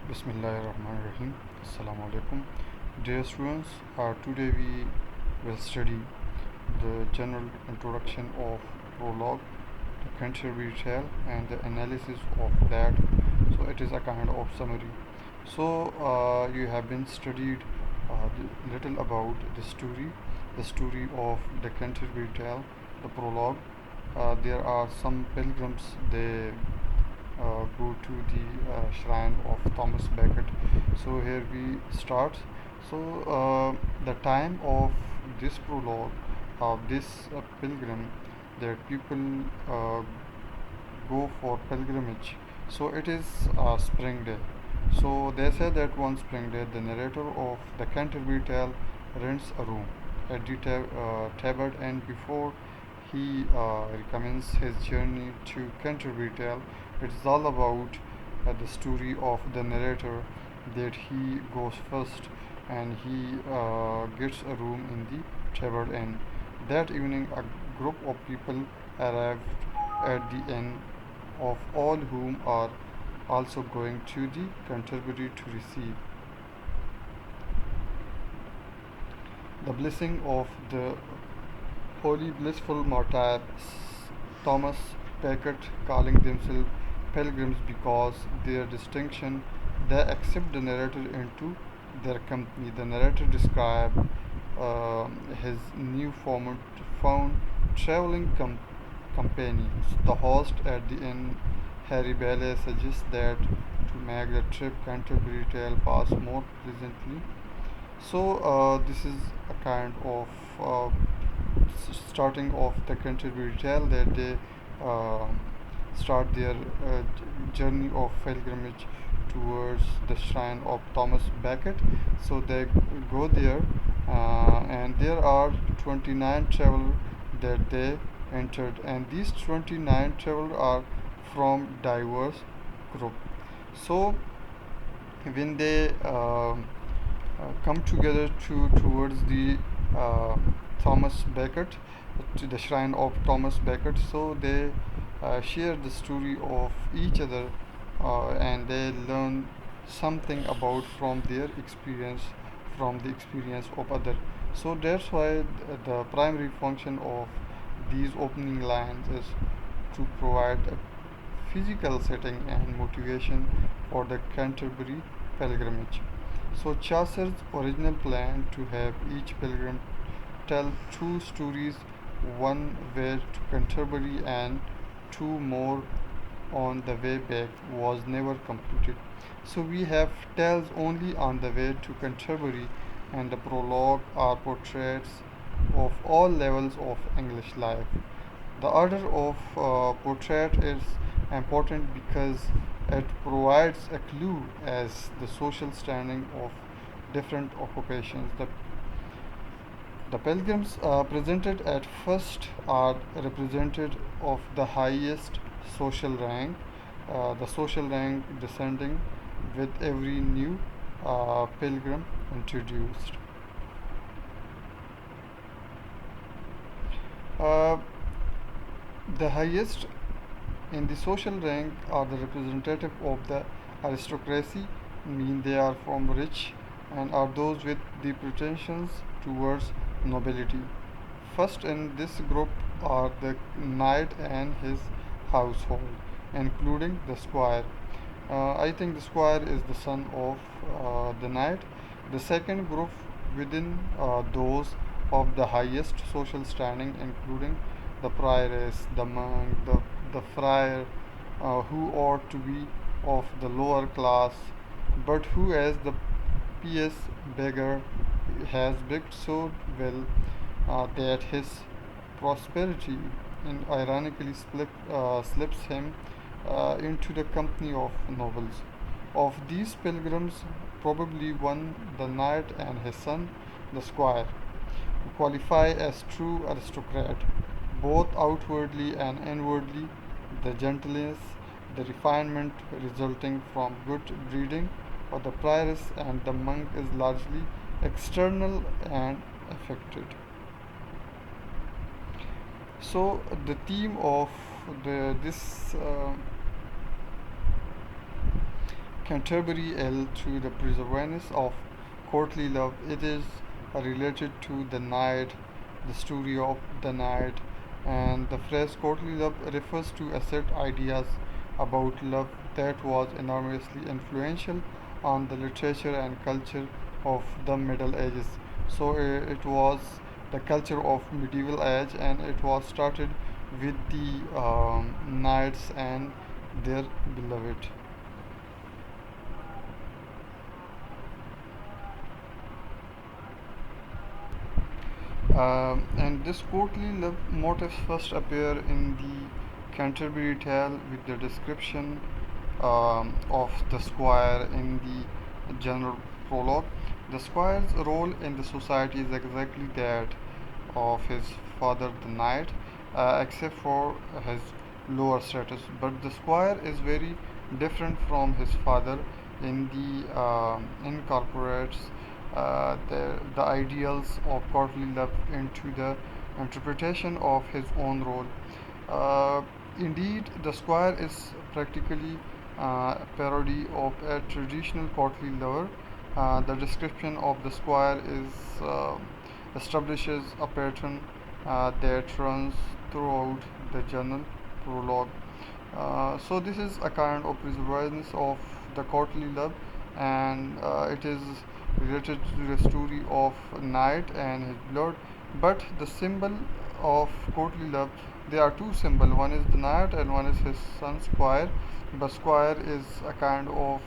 Bismillahirrahmanirrahim. Assalamu alaikum. Dear students, today we will study the general introduction of prologue, the Canterbury Tale, and the analysis of that. So it is a kind of summary. So you have been studied little about the story of the Canterbury Tale, the prologue. There are some pilgrims. They go to the shrine of Thomas Becket. So here we start. So the time of this prologue of this pilgrim, that people go for pilgrimage. So it is spring day. So they say that one spring day, the narrator of the Canterbury Tale rents a room at the tabard, and before he recommends his journey to Canterbury Tale, it's all about the story of the narrator, that he goes first and he gets a room in the tabard inn. That evening, a group of people arrived at the inn, of all whom are also going to the Canterbury to receive the blessing of the holy blissful martyr Thomas Becket, calling themselves pilgrims because their distinction. They accept the narrator into their company. The narrator describes his new found traveling companions. The host at the inn, Harry Bailey, suggests that to make the trip Canterbury Tale pass more pleasantly. So this is a kind of starting of the Canterbury Tale, that they uh, start their journey of pilgrimage towards the shrine of Thomas Becket. So they go there, and there are 29 travelers that they entered, and these 29 travelers are from diverse group. So when they come together towards the uh, Thomas Becket, to the shrine of Thomas Becket. So they share the story of each other, and they learn something about from their experience, from the experience of other. So that's why the primary function of these opening lines is to provide a physical setting and motivation for the Canterbury pilgrimage. So Chaucer's original plan to have each pilgrim tell two stories, one way to Canterbury and two more on the way back, was never completed. So we have tales only on the way to Canterbury, and the prologue are portraits of all levels of English life. The order of portrait is important because it provides a clue as the social standing of different occupations. The pilgrims presented at first are represented of the highest social rank, the social rank descending with every new pilgrim introduced. Uh, the highest in the social rank are the representative of the aristocracy, mean they are from rich, and are those with the pretensions towards nobility. First in this group are the knight and his household, including the squire. I think the squire is the son of the knight. The second group within those of the highest social standing, including the prioress, the monk, the friar, who ought to be of the lower class, but who, as the pious beggar, has begged so well that his prosperity ironically slips him into the company of nobles. Of these pilgrims, probably one, the knight, and his son, the squire, qualify as true aristocrat, both outwardly and inwardly. The gentleness, the refinement resulting from good breeding of the prioress and the monk is largely external and affected. So the theme of the this Canterbury L to the perseverance of courtly love. It is related to the knight, the story of the knight, and the phrase courtly love refers to a set ideas about love that was enormously influential on the literature and culture of the Middle Ages. So it was the culture of medieval age, and it was started with the knights and their beloved. And this courtly love motifs first appear in the Canterbury Tale with the description of the squire in the general prologue. The squire's role in the society is exactly that of his father, the knight, except for his lower status. But the squire is very different from his father in the incorporates the ideals of courtly love into the interpretation of his own role. Uh, Indeed, the squire is practically a parody of a traditional courtly lover. The description of the squire is establishes a pattern that runs throughout the journal prologue. So this is a kind of perseverance of the courtly love, and it is related to the story of knight and his blood. But the symbol of courtly love, there are two symbols. One is the knight, and one is his son Squire. But Squire is a kind of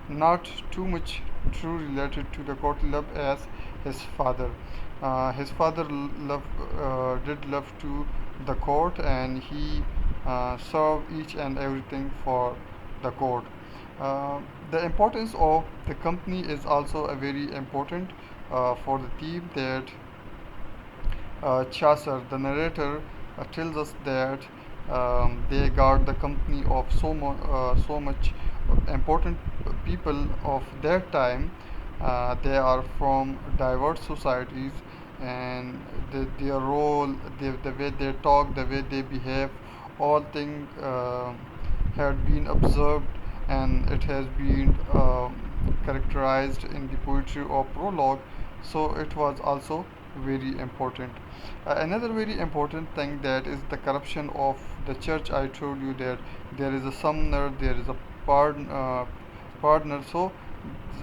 not too much true related to the courtly love as his father. His father did love to the court, and he served each and everything for the court. Uh, the importance of the company is also a very important for the theme that Chaucer, the narrator, tells us that they guard the company of so much important people of their time. They are from diverse societies, and their role, the way they talk, the way they behave, all things had been observed, and it has been characterized in the poetry of prologue. So it was also very important. Another very important thing that is the corruption of the church. I told you that there is a summoner, there is a partner. So,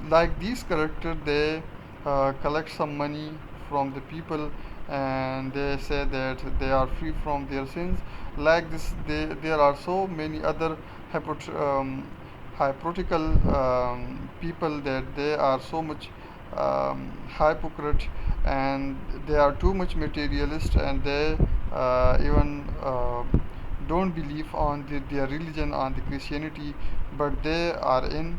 like these characters, they collect some money from the people, and they say that they are free from their sins. Like this, there are so many other hypocritical people that they are so much hypocrite, and they are too much materialist, and they even don't believe on their religion, on the Christianity, but they are in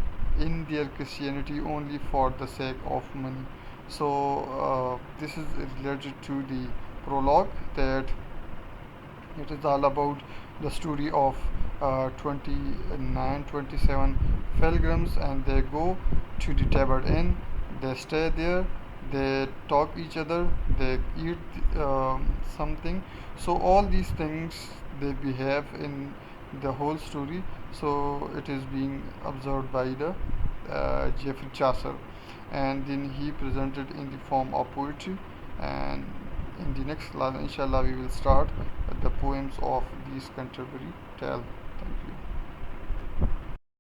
their Christianity only for the sake of money. So this is related to the prologue, that it is all about the story of 29, 27 pilgrims, and they go to the Tabard Inn. They stay there. They talk each other. They eat something. So all these things they behave in the whole story. So it is being observed by the Geoffrey Chaucer, and then he presented in the form of poetry. And in the next class, inshallah, we will start the poems of these Canterbury Tale. Thank you.